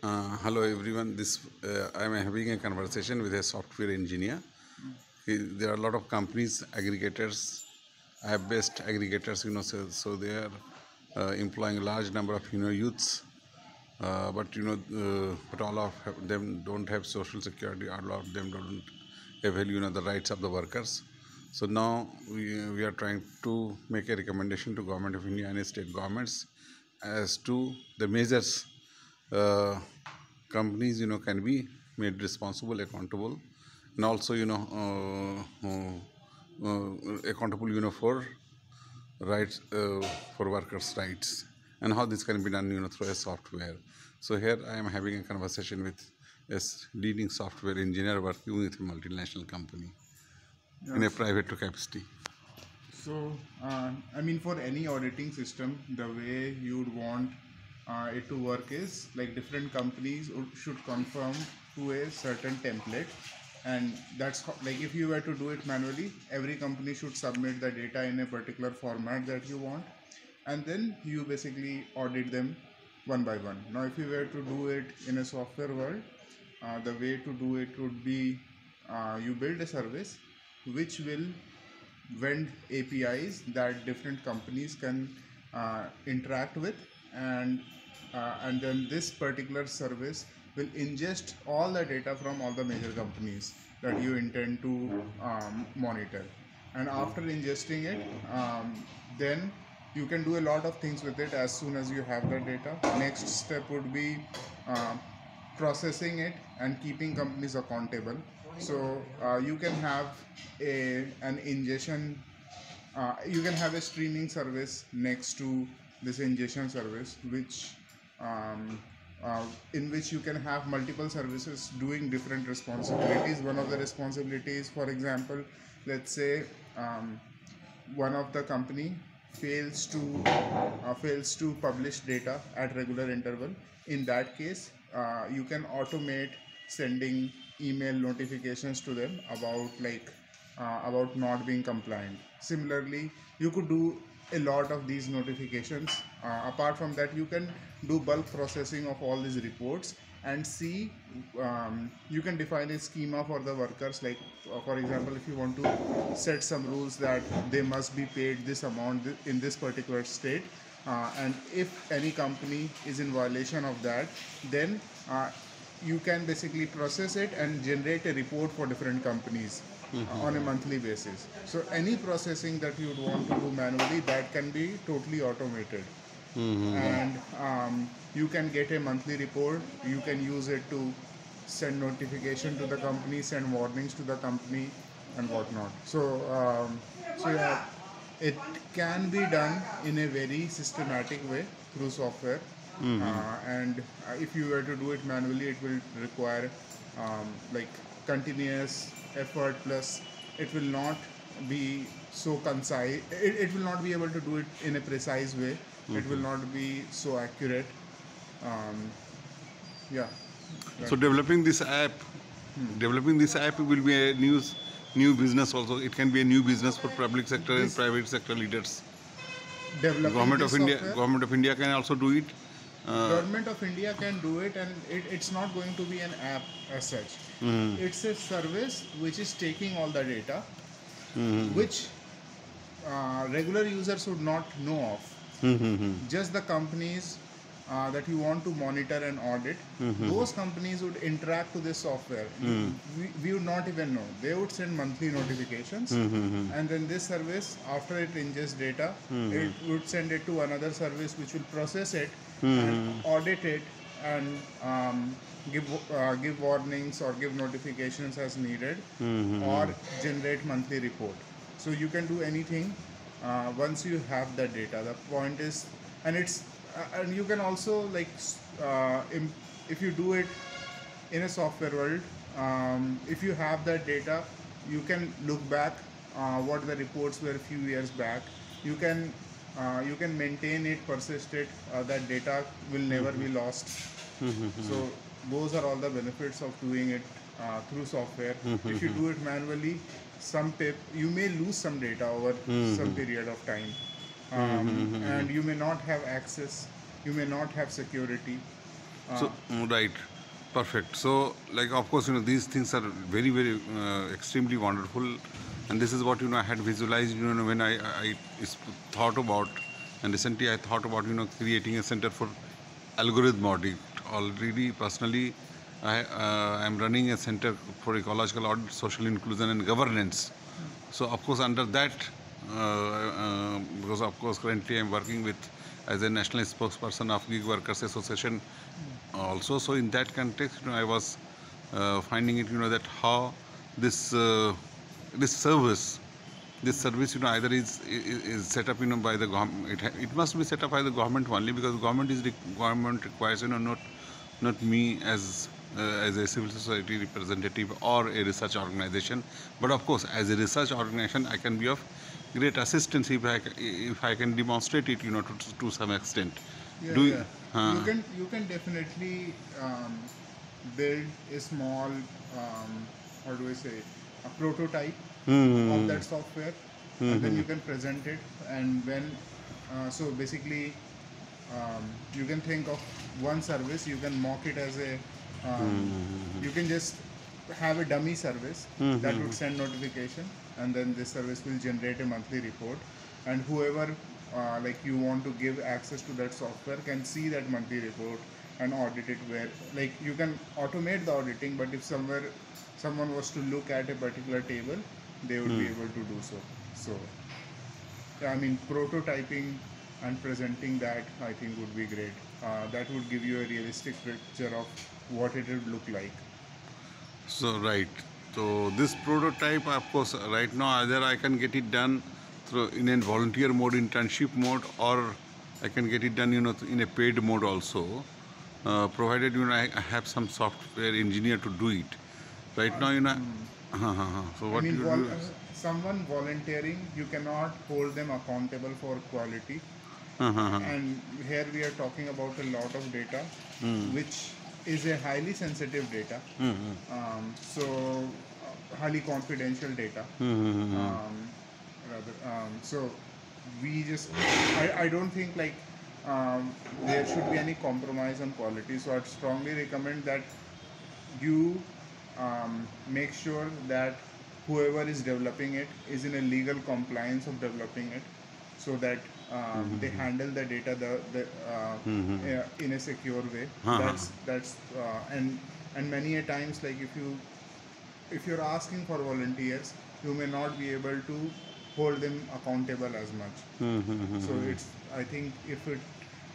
Hello everyone. I am having a conversation with a software engineer. There are a lot of companies, aggregators, app-based aggregators. So they are employing a large number of youths. But all of them don't have social security. All of them don't avail the rights of the workers. So now we are trying to make a recommendation to Government of India and state governments as to the measures companies can be made responsible, accountable, and also accountable for rights for workers' rights, and how this can be done through a software. So here I am having a conversation with a leading software engineer working with a multinational company in a Yes. private capacity. For any auditing system, the way you would want it to work is like different companies should conform to a certain template, and like if you were to do it manually, every company should submit the data in a particular format that you want, and then you basically audit them one by one. Now, if you were to do it in a software world, the way to do it would be you build a service which will vend APIs that different companies can interact with, and then this particular service will ingest all the data from all the major companies that you intend to monitor. And after ingesting it, then you can do a lot of things with it as soon as you have the data. Next step would be uh, processing it and keeping companies accountable. So you can have an ingestion, you can have a streaming service next to this ingestion service, which um, in which you can have multiple services doing different responsibilities. One of the responsibilities, for example, let's say um, one of the company fails to publish data at regular interval. In that case, you can automate sending email notifications to them about not being compliant. Similarly, you could do a lot of these notifications. Apart from that, you can do bulk processing of all these reports and see, you can define a schema for the workers, like for example, if you want to set some rules that they must be paid this amount in this particular state, and if any company is in violation of that, then you can basically process it and generate a report for different companies on a monthly basis. So any processing that you would want to do manually, that can be totally automated. And you can get a monthly report. You can use it to send notification to the company, send warnings to the company, and whatnot. So yeah, it can be done in a very systematic way through software. And if you were to do it manually, it will require like continuous effort, plus it will not be so concise. It will not be able to do it in a precise way. It will not be so accurate. um, yeah that, So developing this app will be a new business also. It can be a new business for public sector and this private sector leaders. developing this software, Government of India can also do it. government of India can do it, and it's not going to be an app as such. It's a service which is taking all the data, which regular users would not know of. Just the companies that you want to monitor and audit, those companies would interact to this software. We would not even know. They would send monthly notifications, and then this service, after it ingests data, it would send it to another service which will process it and audit it, and give warnings or give notifications as needed, or generate monthly report. So you can do anything once you have that data. The point is, and you can also if you do it in a software world, if you have that data, you can look back what the reports were a few years back. You can maintain it, persist it. That data will never be lost. So those are all the benefits of doing it through software. If you do it manually, you may lose some data over some period of time, and you may not have access, you may not have security. So, right, perfect. So, like, of course, these things are very, very extremely wonderful, and this is what I had visualized, when I thought about, and recently I thought about, creating a center for algorithm audit. Already, personally, I'm running a center for ecological audit, social inclusion, and governance. So of course under that, because of course currently I'm working with as a national spokesperson of Gig Workers Association also. So in that context, I was finding it, that how this this service this service, either is set up, by the government. It must be set up by the government only, because government requires, not me as a civil society representative or a research organization, but of course as a research organization I can be of great assistance if I can demonstrate it, to some extent. Yeah, Do yeah. you, uh, You can definitely build a small, how do I say, a prototype of that software, and then you can present it. And when so basically, you can think of one service. You can mock it as a. You can just have a dummy service that would send notification, and then this service will generate a monthly report, and whoever like you want to give access to that software can see that monthly report and audit it, where like you can automate the auditing, but if someone was to look at a particular table, they would be able to do so. So yeah, I mean, prototyping and presenting that, I think, would be great. That would give you a realistic picture of what it would look like. so right. So this prototype, of course, right now either I can get it done through in a volunteer mode, internship mode, or I can get it done, in a paid mode also, provided I have some software engineer to do it. Right now, so I what mean, you do? someone volunteering, you cannot hold them accountable for quality. And here we are talking about a lot of data, which is a highly sensitive data, so highly confidential data. So we just, I don't think like there should be any compromise on quality. So I'd strongly recommend that you make sure that whoever is developing it is in a legal compliance of developing it, so that they handle the data in a secure way. That's and many a times, like if you're asking for volunteers, you may not be able to hold them accountable as much. So it's, I think, if it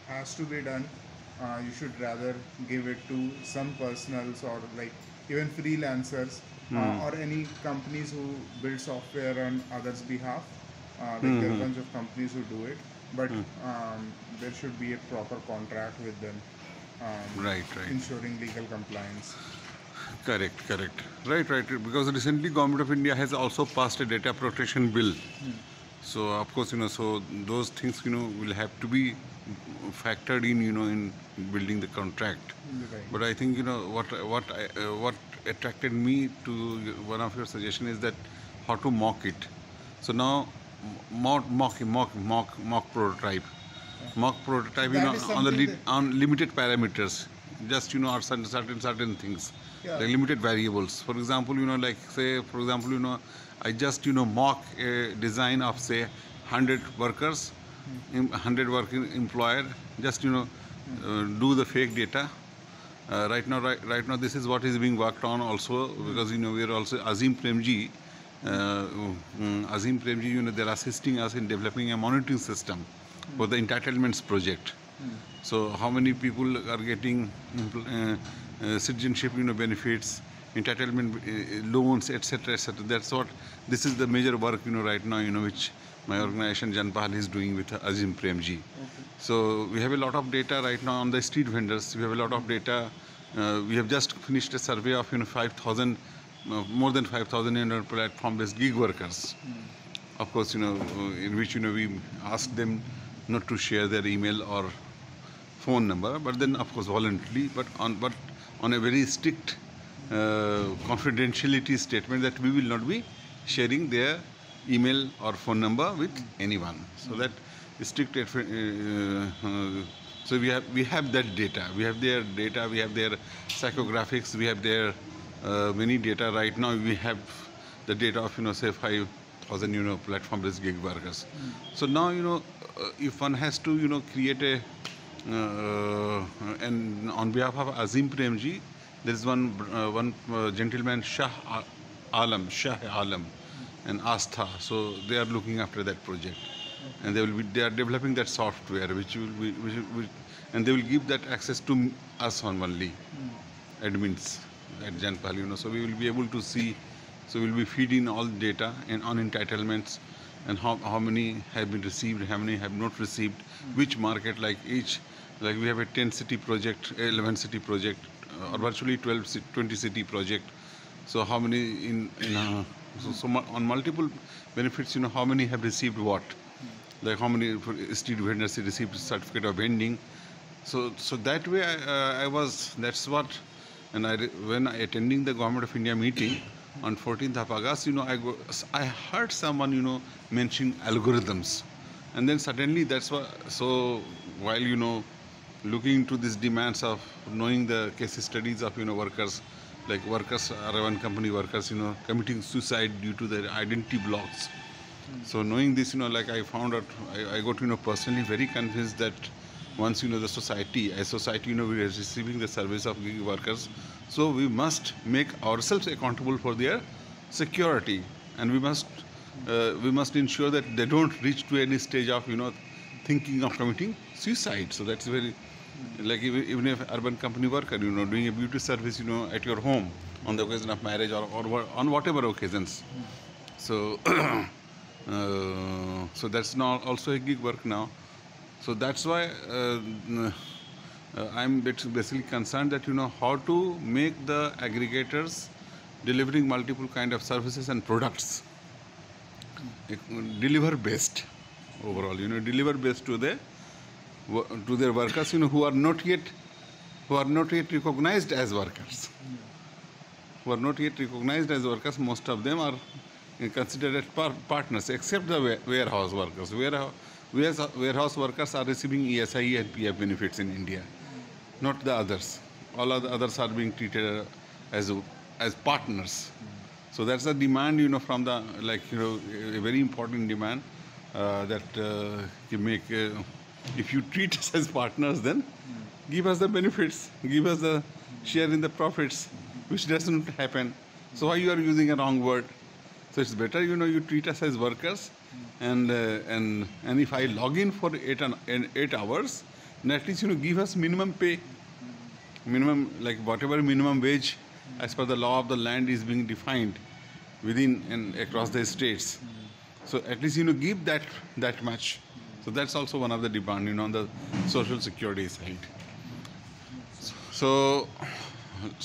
has to be done, you should rather give it to some personals, or like even freelancers, or any companies who build software on others' behalf. Like there are a bunch of companies who do it, but there should be a proper contract with them, Right, right. ensuring legal compliance. Correct, correct. Right, right. Because recently Government of India has also passed a data protection bill. So of course, so those things, will have to be factored in, in building the contract. Right. But I think, what attracted me to one of your suggestion is that how to mock it. So now, mock prototype, mock prototype, That is on the something that, on limited parameters, just or certain things, yeah, like limited variables. For example, like say, for example, I just mock a design of say 100 workers, 100 working employer, just do the fake data. Right now, this is what is being worked on also, because we are also Azim Premji. Azim Premji, they're assisting us in developing a monitoring system for the entitlements project. So how many people are getting citizenship, benefits, entitlement loans, etc., etc. That's what, this is the major work, right now, which my organization Janpal is doing with Azim Premji. So we have a lot of data right now on the street vendors. We have a lot of data. We have just finished a survey of 5,000, more than 5,000 platform-based gig workers. Of course, in which we asked them not to share their email or phone number, but then of course voluntarily, but on a very strict confidentiality statement that we will not be sharing their email or phone number with anyone. So that strict So we have that data. We have their data. We have their psychographics. We have their many data. Right now we have the data of say 5,000 platform-based gig workers. So now if one has to create a and on behalf of Azim Premji, there is one gentleman Shah Alam and Astha. So they are looking after that project, and they are developing that software and they will give that access to us on only admins at Janpal. So we will be able to see. So we'll be feeding all data and on entitlements and how many have been received, how many have not received, which market, like we have a 10 city project, 11 city project, or virtually 20 city project. So how many on multiple benefits, how many have received what, like how many street vendors received certificate of vending. So that way that's what, and when I attending the Government of India meeting on 14th of August, I heard someone, mentioning algorithms. And then suddenly that's what, so while, looking into these demands of knowing the case studies of, workers, like workers, one company workers, committing suicide due to their identity blocks. So knowing this, like I found out, I got, personally very convinced that once, the society, we are receiving the service of gig workers, so we must make ourselves accountable for their security, and we must ensure that they don't reach to any stage of, thinking of committing suicide. So that's very, like even if urban company worker, doing a beauty service, at your home on the occasion of marriage or on whatever occasions. So, so that's now also a gig work now. So that's why I'm basically concerned that how to make the aggregators delivering multiple kind of services and products deliver best overall. Deliver best to their workers. Who are not yet recognized as workers. Who are not yet recognized as workers. Most of them are considered as partners, except the warehouse workers. Warehouse workers are receiving ESI and PF benefits in India, not the others. All of the others are being treated as partners. So that's a demand, from the, a very important demand that you make. If you treat us as partners, then give us the benefits, give us the share in the profits, which doesn't happen. So why you are using a wrong word? So it's better, you treat us as workers. And if I log in for 8 hours, then at least give us minimum pay, minimum, like whatever minimum wage as per the law of the land is being defined within and across the states. So at least give that much. So that's also one of the demand, on the social security side. So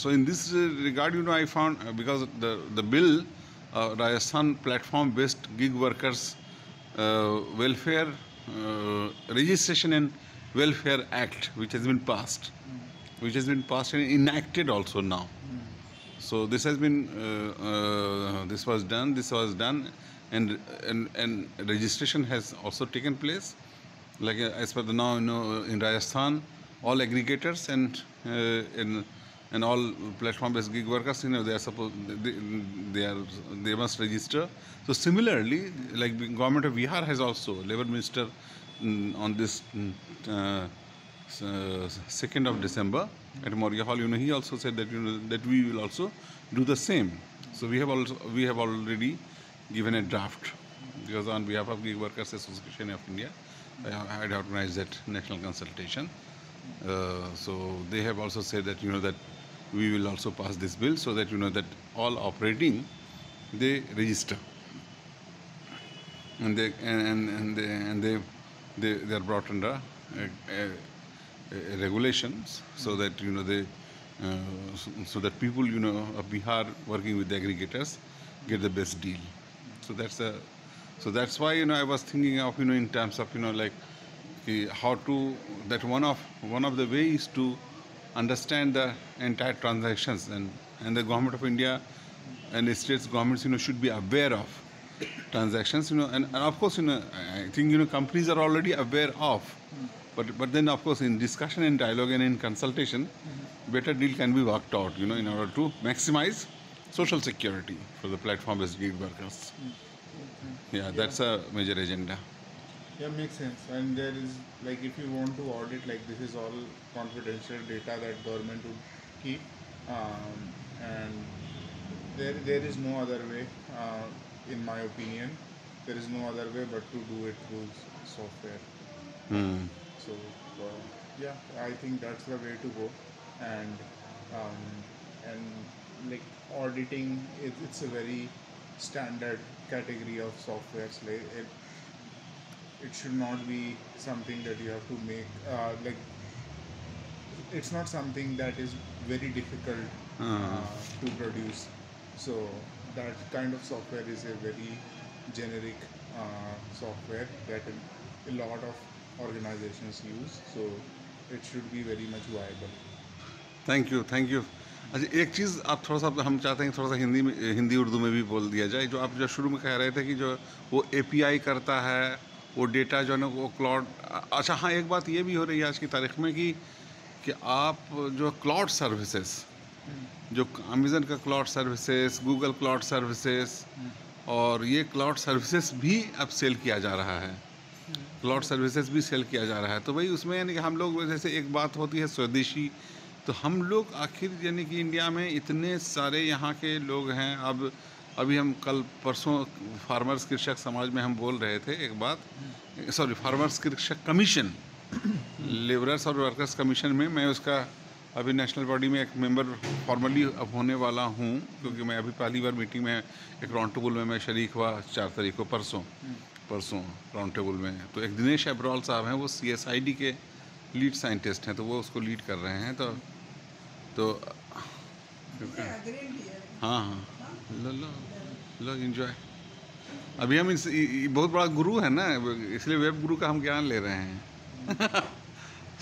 in this regard, I found because the bill, Rajasthan platform-based gig workers welfare registration and welfare act, which has been passed and enacted also now. So this has been this was done and registration has also taken place, like as per the now, in Rajasthan, all aggregators and all platform-based gig workers, they are supposed, they must register. So similarly, like the government of Bihar has also, Labour Minister on this 2nd of December at Moria Hall, he also said that that we will also do the same. So we have already given a draft, because on behalf of Gig Workers Association of India, I had organized that national consultation. So they have also said that that we will also pass this bill, so that that all operating, they register and they are brought under regulations, so that so that people of Bihar working with the aggregators get the best deal. So that's why I was thinking of in terms of like how to, that one of the ways to understand the entire transactions, and the government of India and the states governments should be aware of transactions, and of course, I think, companies are already aware of, but then of course in discussion and dialogue and in consultation, better deal can be worked out, in order to maximize social security for the platform-based gig workers. Yeah, Yeah. that's a major agenda. Yeah, makes sense. And there is, like, if you want to audit, like, this is all confidential data that government would keep, and there is no other way, in my opinion. There is no other way but to do it through software. Hmm. So, yeah, I think that's the way to go. And um, like auditing, it's a very standard category of softwares. Like it should not be something that you have to make, like it's not something that is very difficult to produce. So that kind of software is a very generic software that a lot of organizations use. So it should be very much viable. Thank you, thank you. अच्छा, एक चीज़ आप थोड़ा सा, हम चाहते हैं थोड़ा सा हिंदी में, हिंदी उर्दू में भी बोल दिया जाए। जो आप जो शुरू में कह रहे थे कि जो वो एपीआई करता है, वो डेटा जो है ना वो क्लाउड। अच्छा हाँ, एक बात ये भी हो रही है आज की तारीख में कि आप जो क्लाउड सर्विसेज, जो अमेज़न का cloud services, Google cloud services, और ये क्लाउड सर्विसेज भी अब सेल किया जा रहा है। क्लाउड सर्विसेज भी सेल किया जा रहा है। तो भाई उसमें यानी कि हम लोग, जैसे एक बात होती है स्वदेशी, तो हम लोग आखिर यानी कि इंडिया में इतने सारे यहाँ के लोग हैं। अब अभी हम कल परसों फार्मर्स कृषक समाज में हम बोल रहे थे एक बात, सॉरी, फार्मर्स कृषक कमीशन, लेबरर्स और वर्कर्स कमीशन में मैं उसका अभी नेशनल बॉडी में एक मेंबर फॉर्मली अब होने वाला हूँ, क्योंकि मैं अभी पहली बार मीटिंग में एक राउंड टेबल में मैं शरीक हुआ 4 तारीख को, परसों राउंड टेबल में। तो एक दिनेश एब्रॉल साहब हैं, वो सीएसआईडी के लीड साइंटिस्ट हैं, तो वो उसको लीड कर रहे हैं। तो हाँ हाँ, लो लो लो, एंजॉय। अभी हम बहुत बड़ा गुरु है ना, इसलिए वेब गुरु का हम ज्ञान ले रहे हैं।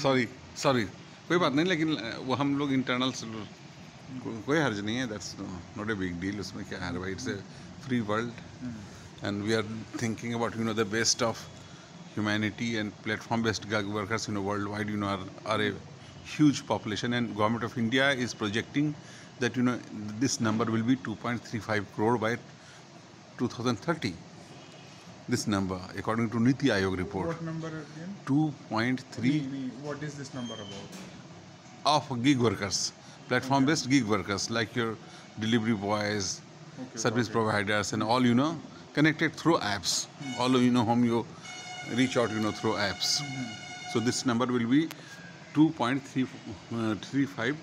सॉरी सॉरी, कोई बात नहीं, लेकिन वो हम लोग इंटरनल, कोई हर्ज नहीं है, that's not a big deal. उसमें क्या है भाई, it's a free world and we are thinking about the best of humanity, and platform-based gig workers worldwide are a huge population, and government of India is projecting that this number will be 2.35 crore by 2030. This number, according to Niti Aayog report, What number again? 2.3 What is this number about? of gig workers, platform-based gig workers, like your delivery boys, Okay, service got it. providers, and all connected through apps. All whom you reach out through apps. So this number will be 2.35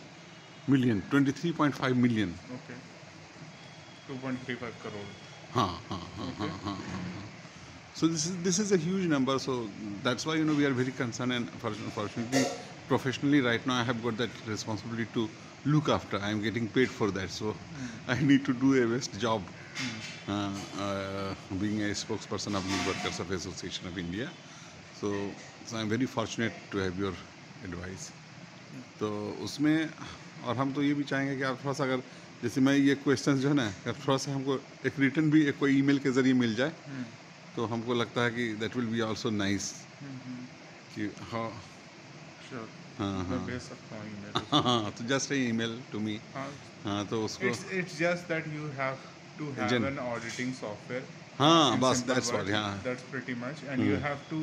million, 23.5 million. Okay. 2.35 crore. हाँ. So this is a huge number. So that's why we are very concerned, and fortunately, professionally right now I have got that responsibility to look after. I am getting paid for that, so I need to do a best job. Being a spokesperson of Gig Workers of Association of India, so I am very fortunate to have your advice. तो उसमें, और हम तो ये भी चाहेंगे कि आप थोड़ा सा, अगर जैसे मैं ये क्वेश्चंस जो है ना, अगर थोड़ा सा हमको एक रिटर्न भी एक कोई ईमेल के ज़रिए मिल जाए, तो हमको लगता है कि that will be also nice, कि हाँ Sure. हाँ मैं भेज सकता हूँ email. हाँ, तो just a email to me. हाँ, तो उसको It's just that you have to have Gen- an auditing software. हाँ, In बस simple दैट्स words, व्हाट, हाँ that's pretty much, and you have to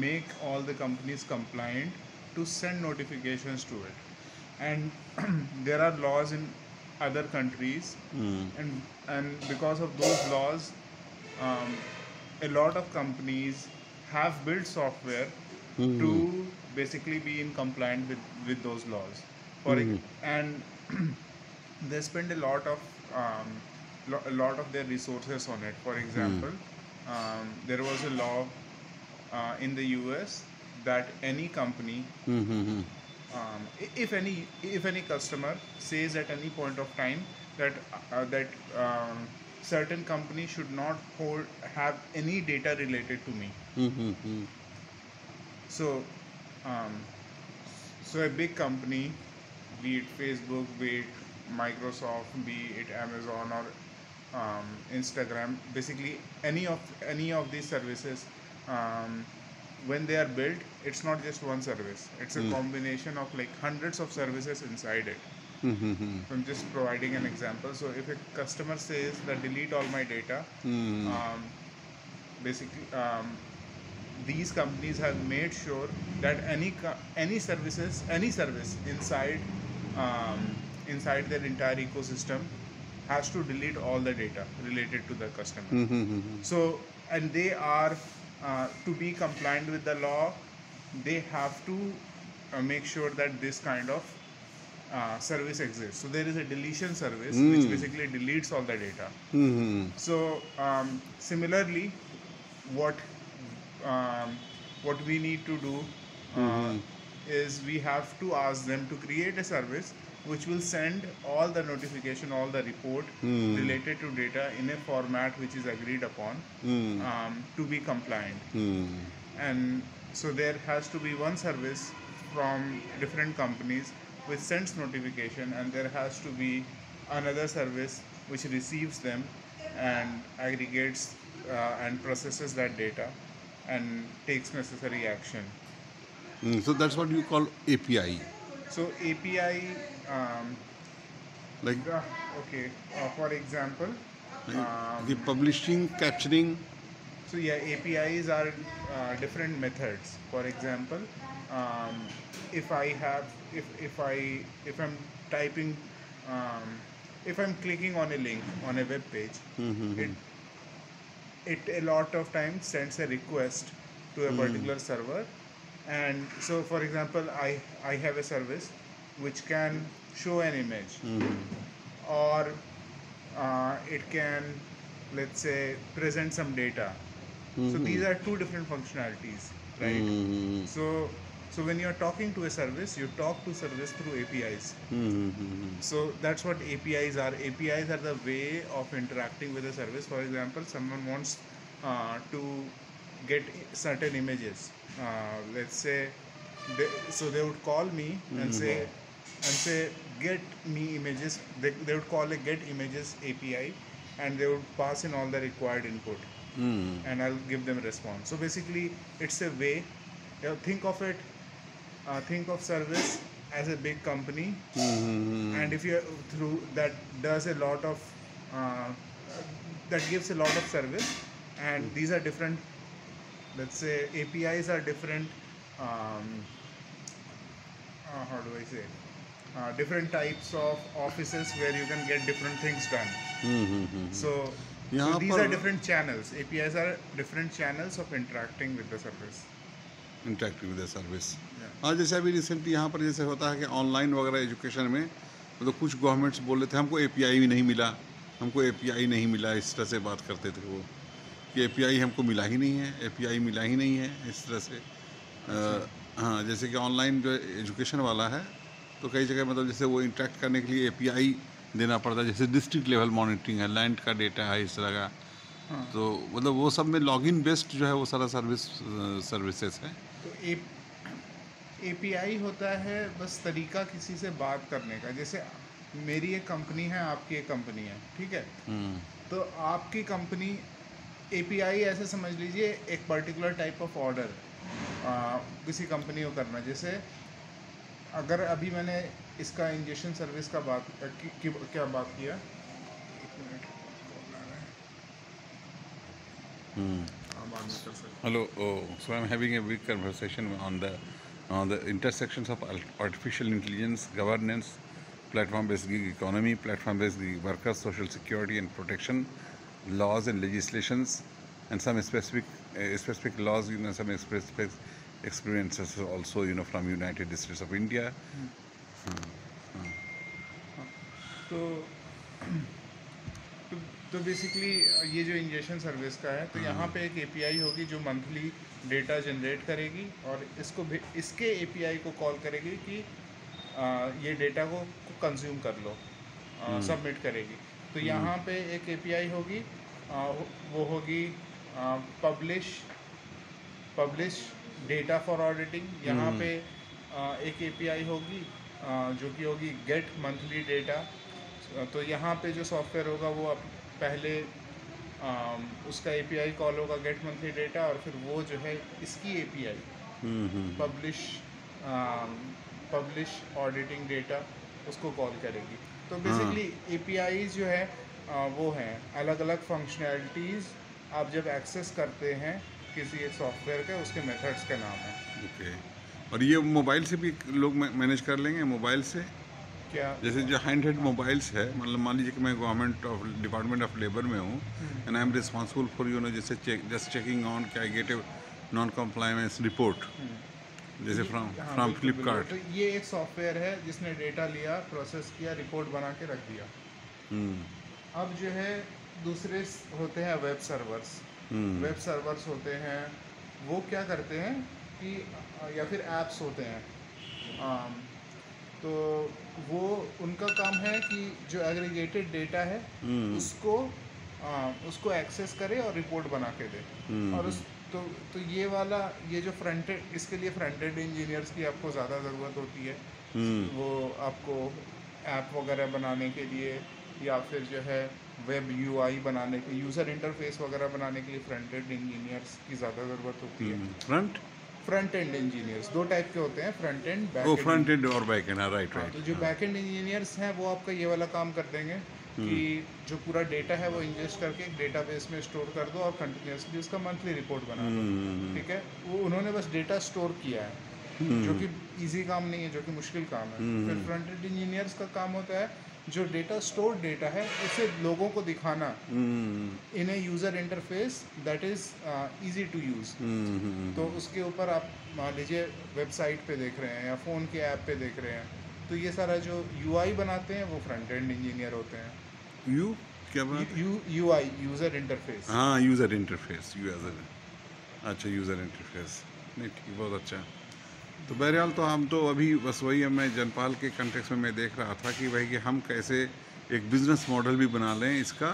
make all the companies compliant to send notifications to it. And there are laws in other countries, and because of those laws, um, a lot of companies have built software to basically be in compliant with those laws. And they spend a lot of their resources on it. For example, there was a law in the US that any company, if any customer says at any point of time that certain company should not have any data related to me. So, so a big company, be it Facebook, be it Microsoft, be it Amazon, or Instagram, basically any of these services, um, when they are built, it's not just one service. It's a combination of like hundreds of services inside it. So I'm just providing an example. So if a customer says that delete all my data, um, basically these companies have made sure that any service um, inside their entire ecosystem has to delete all the data related to the customer. So, and they are to be compliant with the law, they have to make sure that this kind of service exists. So there is a deletion service which basically deletes all the data. So similarly, what um, what we need to do is we have to ask them to create a service which will send all the notification, all the report related to data in a format which is agreed upon to be compliant. And so there has to be one service from different companies which sends notification, and there has to be another service which receives them and aggregates and processes that data and takes necessary action. So that's what you call API. So API, um, Like the, okay, for example, the publishing, capturing. so yeah, APIs are different methods. For example, um, if I have, if I'm typing, um, if I'm clicking on a link on a web page, it it a lot of times sends a request to a particular server. And so for example, I have a service which can show an image, or it can, let's say, present some data. So these are two different functionalities, right? So when you're talking to a service, you talk to service through APIs. So that's what APIs are. APIs are the way of interacting with a service. For example, someone wants to get certain images. Let's say, so they would call me and say get me images. They would call a get images API, and they would pass in all the required input, and I'll give them a response. So basically, it's a way. Think of it. Think of service as a big company, and if you through that does a lot of uh, that gives a lot of service, and these are different. Let's say APIs are different. How do I say? Different types of offices where you can get different things done. So यहाँ these पर are different channels. APIs are different channels of interacting with the service. Interactive with service. हाँ, जैसे अभी recently यहाँ पर जैसे होता है कि ऑनलाइन वगैरह एजुकेशन में मतलब कुछ गवर्नमेंट्स बोल रहे थे हमको एपीआई भी नहीं मिला, हमको एपीआई नहीं मिला, इस तरह से बात करते थे वो कि एपीआई हमको मिला ही नहीं है, एपीआई मिला ही नहीं है, इस तरह से। हाँ, जैसे कि ऑनलाइन जो एजुकेशन वाला है तो कई जगह मतलब जैसे वो इंटरेक्ट करने के लिए एपीआई देना पड़ता है, जैसे डिस्ट्रिक्ट लेवल मॉनिटरिंग है, लैंड का डेटा है, इस तरह का। तो मतलब वो सब में लॉगिन बेस्ड जो है वो सारा सर्विसेज है। तो API होता है बस तरीका किसी से बात करने का। जैसे मेरी एक कंपनी है, आपकी एक कंपनी है, ठीक है? तो आपकी कंपनी API ऐसे समझ लीजिए एक पर्टिकुलर टाइप ऑफ ऑर्डर किसी कंपनी को करना। जैसे अगर अभी मैंने इसका इंजेक्शन सर्विस का क्या बात किया, एक मिनट, कॉल आ रहा है, बाद में कर सकते। Hello. So I'm having a big conversation on the intersections of artificial intelligence, governance, platform-based gig economy, platform-based gig workers, social security and protection, laws and legislations, and some specific laws, some specific experiences also, from United States of India. तो basically ये जो injection service का है, तो यहाँ पे एक API होगी जो मंथली डेटा जनरेट करेगी और इसके API को कॉल करेगी कि ये डेटा को कंज्यूम कर लो, सबमिट करेगी। तो यहाँ पे एक API होगी, वो होगी पब्लिश डेटा फॉर ऑडिटिंग। यहाँ पे एक API होगी जो कि होगी गेट मंथली डेटा। तो यहाँ पे जो सॉफ्टवेयर होगा वो पहले उसका API कॉल होगा गेट मंथली डेटा, और फिर वो जो है इसकी API publish publish auditing data उसको कॉल करेगी। तो बेसिकली API जो है वो हैं अलग अलग फंक्शनैलिटीज़ आप जब एक्सेस करते हैं किसी एक सॉफ्टवेयर के, उसके मेथड्स का नाम है। ओके। और ये मोबाइल से भी लोग मैनेज कर लेंगे मोबाइल से? क्या? जैसे जो हैंड हेड मोबाइल्स है, मतलब मान लीजिए कि मैं government of department of labour में हूँ and I am responsible for जैसे जस्ट चेकिंग ऑन क्या gate a non compliance report जैसे फ्रॉम हाँ, फ्रॉम बिल्कुल, फ्लिपकार्ट। तो ये एक सॉफ्टवेयर है जिसने डेटा लिया, प्रोसेस किया, रिपोर्ट बना के रख दिया। अब जो है दूसरे होते हैं वेब सर्वर्स। वेब सर्वर्स होते हैं, वो क्या करते हैं कि या फिर ऐप्स होते हैं, तो वो उनका काम है कि जो एग्रीगेटेड डेटा है उसको उसको एक्सेस करे और रिपोर्ट बना के दे। और उस तो ये वाला ये जो फ्रंट एंड, इसके लिए फ्रंट एंड इंजीनियर्स की आपको ज़्यादा ज़रूरत होती है। वो आपको ऐप वगैरह बनाने के लिए, या फिर जो है वेब UI बनाने के, यूज़र इंटरफेस वगैरह बनाने के लिए फ्रंट एंड इंजीनियर्स की ज़्यादा ज़रूरत होती है। फ्रंट एंड इंजीनियर्स दो टाइप के होते हैं, फ्रंट एंड, बैक वो एंड। फ्रंट एंड और बैक एंड, राइट हाँ, राइट। तो जो बैक एंड इंजीनियर्स हैं वो आपका ये वाला काम कर देंगे कि जो पूरा डेटा है वो इंजेस्ट करके एक डेटाबेस में स्टोर कर दो और कंटिन्यूसली उसका मंथली रिपोर्ट बना दो। ठीक है, वो उन्होंने बस डेटा स्टोर किया है, जो कि इजी काम नहीं है, जो कि मुश्किल काम है। फिर फ्रंट एंड इंजीनियर्स का काम होता है जो डेटा स्टोर डेटा है उसे लोगों को दिखाना in a user interface that is easy to use. तो उसके ऊपर आप मान लीजिए वेबसाइट पे देख रहे हैं या फ़ोन के ऐप पे देख रहे हैं, तो ये सारा जो UI बनाते हैं वो फ्रंट एंड इंजीनियर होते हैं। यू क्या बात? UI user interface. हाँ, यूज़र इंटरफेस, यूज़र, अच्छा यूज़र इंटरफेस, नहीं ठीक, बहुत अच्छा। तो बहरहाल तो हम तो अभी बस वही है, मैं जनपाल के कंटेक्स में मैं देख रहा था कि भाई कि हम कैसे एक बिज़नेस मॉडल भी बना लें इसका